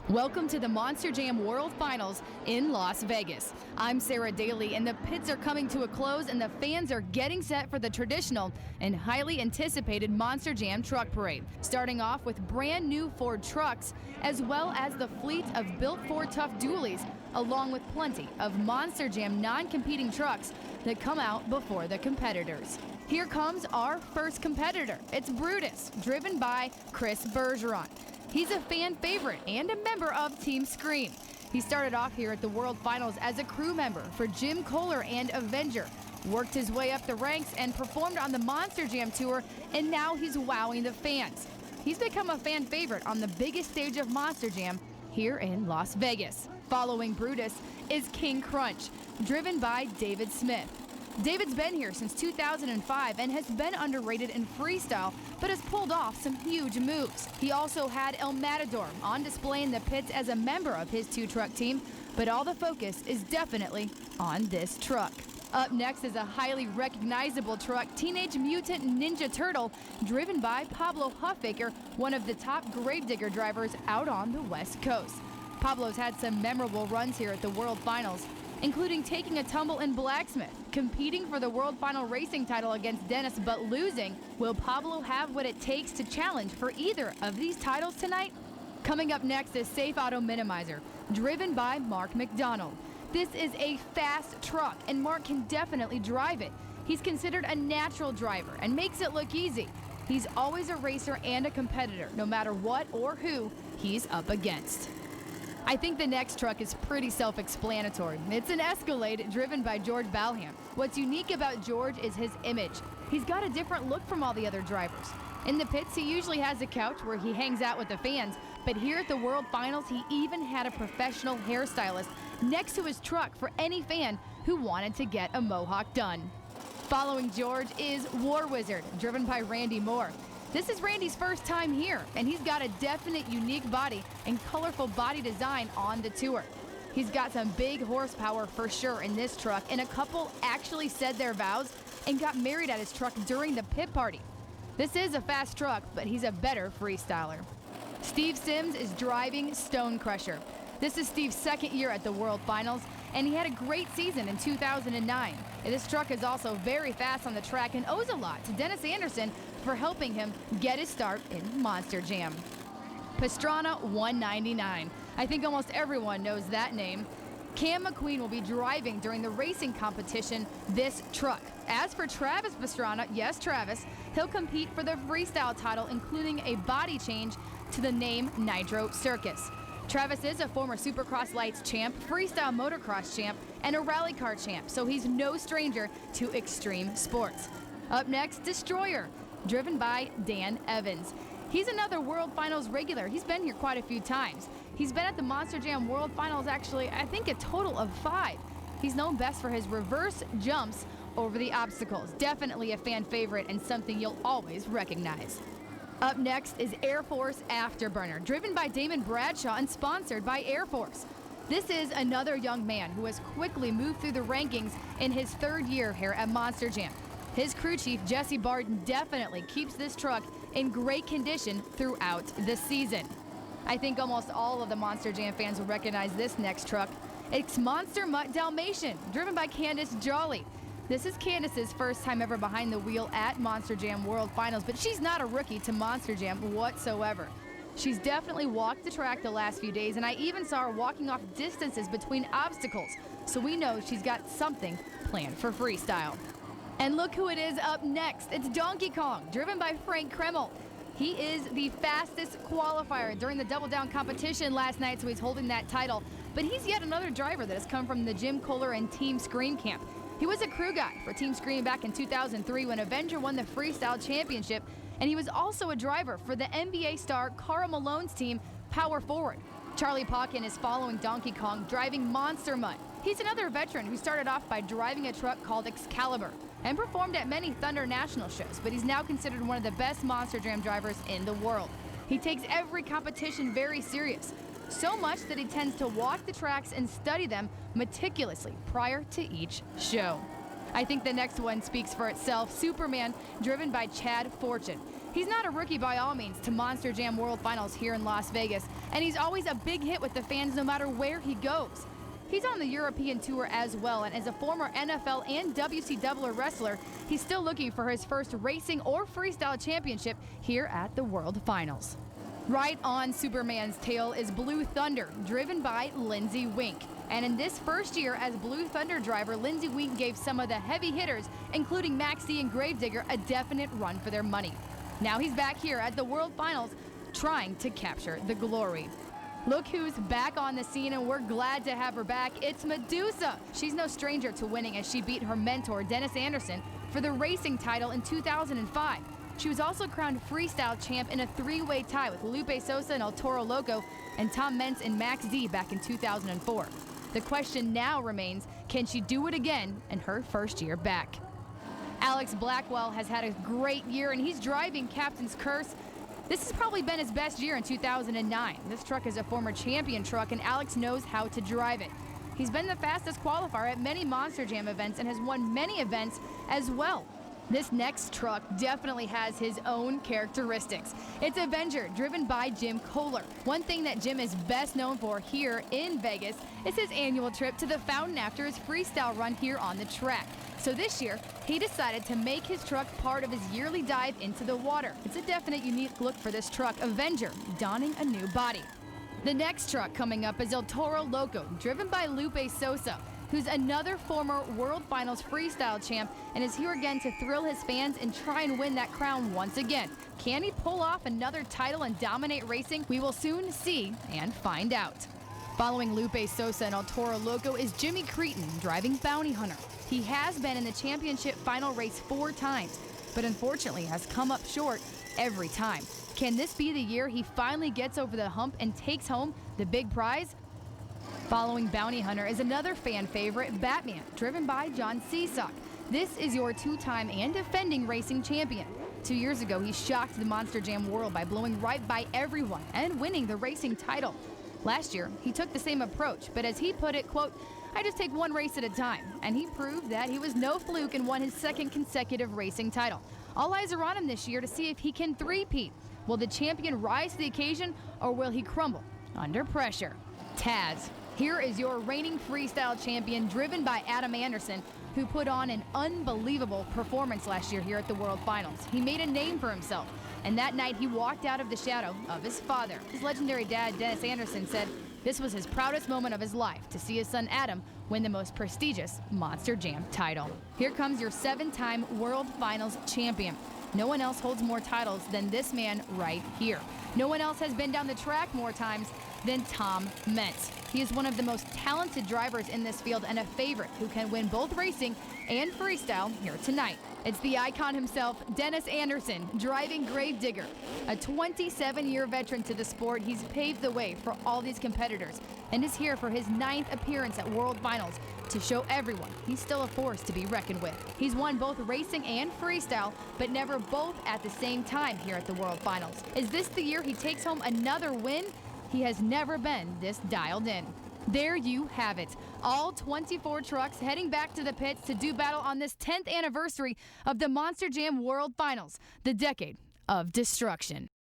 Welcome to the Monster Jam World Finals in Las Vegas. I'm Sarah Daly, and the pits are coming to a close, and the fans are getting set for the traditional and highly anticipated Monster Jam Truck Parade. Starting off with brand new Ford trucks, as well as the fleet of built Ford Tough dualies, along with plenty of Monster Jam non-competing trucks that come out before the competitors. Here comes our first competitor. It's Brutus, driven by Chris Bergeron. He's a fan favorite and a member of Team Scream. He started off here at the World Finals as a crew member for Jim Kohler and Avenger, worked his way up the ranks and performed on the Monster Jam Tour, and now he's wowing the fans. He's become a fan favorite on the biggest stage of Monster Jam here in Las Vegas. Following Brutus is King Crunch, driven by David Smith. David's been here since 2005 and has been underrated in freestyle, but has pulled off some huge moves. He also had El Matador on display in the pits as a member of his two-truck team, but all the focus is definitely on this truck. Up next is a highly recognizable truck, Teenage Mutant Ninja Turtle, driven by Pablo Huffaker, one of the top gravedigger drivers out on the West Coast. Pablo's had some memorable runs here at the World Finals, including taking a tumble in Blacksmith, competing for the World Final Racing title against Dennis, but losing. Will Pablo have what it takes to challenge for either of these titles tonight? Coming up next is Safe Auto Minimizer, driven by Mark McDonald. This is a fast truck, and Mark can definitely drive it. He's considered a natural driver and makes it look easy. He's always a racer and a competitor, no matter what or who he's up against. I think the next truck is pretty self-explanatory. It's an Escalade driven by George Balham. What's unique about George is his image. He's got a different look from all the other drivers. In the pits, he usually has a couch where he hangs out with the fans, but here at the World Finals, he even had a professional hairstylist next to his truck for any fan who wanted to get a mohawk done. Following George is War Wizard, driven by Randy Moore. This is Randy's first time here, and he's got a definite unique body and colorful body design on the tour. He's got some big horsepower for sure in this truck, and a couple actually said their vows and got married at his truck during the pit party. This is a fast truck, but he's a better freestyler. Steve Sims is driving Stone Crusher. This is Steve's second year at the World Finals, and he had a great season in 2009. And this truck is also very fast on the track and owes a lot to Dennis Anderson for helping him get his start in Monster Jam. Pastrana 199. I think almost everyone knows that name. Cam McQueen will be driving during the racing competition this truck. As for Travis Pastrana, yes, Travis, he'll compete for the freestyle title, including a body change to the name Nitro Circus. Travis is a former Supercross Lights champ, freestyle motocross champ, and a rally car champ, so he's no stranger to extreme sports. Up next, Destroyer, driven by Dan Evans. He's another World Finals regular. He's been here quite a few times. He's been at the Monster Jam World Finals actually, I think, a total of 5. He's known best for his reverse jumps over the obstacles. Definitely a fan favorite and something you'll always recognize. Up next is Air Force Afterburner, driven by Damon Bradshaw and sponsored by Air Force. This is another young man who has quickly moved through the rankings in his third year here at Monster Jam. His crew chief, Jesse Barton, definitely keeps this truck in great condition throughout the season. I think almost all of the Monster Jam fans will recognize this next truck. It's Monster Mutt Dalmatian, driven by Candace Jolly. This is Candace's first time ever behind the wheel at Monster Jam World Finals, but she's not a rookie to Monster Jam whatsoever. She's definitely walked the track the last few days, and I even saw her walking off distances between obstacles, so we know she's got something planned for freestyle. And look who it is up next. It's Donkey Kong, driven by Frank Kreml. He is the fastest qualifier during the Double Down competition last night, so he's holding that title. But he's yet another driver that has come from the Jim Kohler and Team Scream camp. He was a crew guy for Team Scream back in 2003 when Avenger won the Freestyle Championship, and he was also a driver for the NBA star Karl Malone's team, Power Forward. Charlie Pauken is following Donkey Kong, driving Monster Mutt. He's another veteran who started off by driving a truck called Excalibur and performed at many Thunder National shows, but he's now considered one of the best Monster Jam drivers in the world. He takes every competition very serious, so much that he tends to walk the tracks and study them meticulously prior to each show. I think the next one speaks for itself. Superman, driven by Chad Fortune. He's not a rookie by all means to Monster Jam World Finals here in Las Vegas, and he's always a big hit with the fans no matter where he goes. He's on the European tour as well, and as a former NFL and WCW wrestler, he's still looking for his first racing or freestyle championship here at the World Finals. Right on Superman's tail is Blue Thunder, driven by Lindsey Wink. And in this first year as Blue Thunder driver, Lindsey Wink gave some of the heavy hitters, including Max D and Gravedigger, a definite run for their money. Now he's back here at the World Finals, trying to capture the glory. Look who's back on the scene, and we're glad to have her back. It's Medusa. She's no stranger to winning as she beat her mentor, Dennis Anderson, for the racing title in 2005. She was also crowned freestyle champ in a three-way tie with Lupe Sosa and El Toro Loco and Tom Meents and Max D back in 2004. The question now remains, can she do it again in her first year back? Alex Blackwell has had a great year, and he's driving Captain's Curse. This has probably been his best year in 2009. This truck is a former champion truck, and Alex knows how to drive it. He's been the fastest qualifier at many Monster Jam events and has won many events as well. This next truck definitely has his own characteristics. It's Avenger, driven by Jim Kohler. One thing that Jim is best known for here in Vegas is his annual trip to the fountain after his freestyle run here on the track. So this year, he decided to make his truck part of his yearly dive into the water. It's a definite unique look for this truck, Avenger, donning a new body. The next truck coming up is El Toro Loco, driven by Lupe Sosa, who's another former World Finals freestyle champ and is here again to thrill his fans and try and win that crown once again. Can he pull off another title and dominate racing? We will soon see and find out. Following Lupe Sosa and El Toro Loco is Jimmy Cretin, driving Bounty Hunter. He has been in the championship final race 4 times, but unfortunately has come up short every time. Can this be the year he finally gets over the hump and takes home the big prize? Following Bounty Hunter is another fan favorite, Batman, driven by John Seesock. This is your 2-time and defending racing champion. 2 years ago, he shocked the Monster Jam world by blowing right by everyone and winning the racing title. Last year, he took the same approach, but as he put it, quote, "I just take one race at a time," and he proved that he was no fluke and won his 2nd consecutive racing title. All eyes are on him this year to see if he can three-peat. Will the champion rise to the occasion, or will he crumble under pressure? Taz. Here is your reigning freestyle champion, driven by Adam Anderson, who put on an unbelievable performance last year here at the World Finals. He made a name for himself, and that night he walked out of the shadow of his father. His legendary dad, Dennis Anderson, said this was his proudest moment of his life, to see his son Adam win the most prestigious Monster Jam title. Here comes your 7-time World Finals champion. No one else holds more titles than this man right here. No one else has been down the track more times than Tom Meents. He is one of the most talented drivers in this field and a favorite who can win both racing and freestyle here tonight. It's the icon himself, Dennis Anderson, driving Gravedigger. A 27-year veteran to the sport, he's paved the way for all these competitors and is here for his 9th appearance at World Finals to show everyone he's still a force to be reckoned with. He's won both racing and freestyle, but never both at the same time here at the World Finals. Is this the year he takes home another win? He has never been this dialed in. There you have it. All 24 trucks heading back to the pits to do battle on this 10th anniversary of the Monster Jam World Finals, the decade of destruction.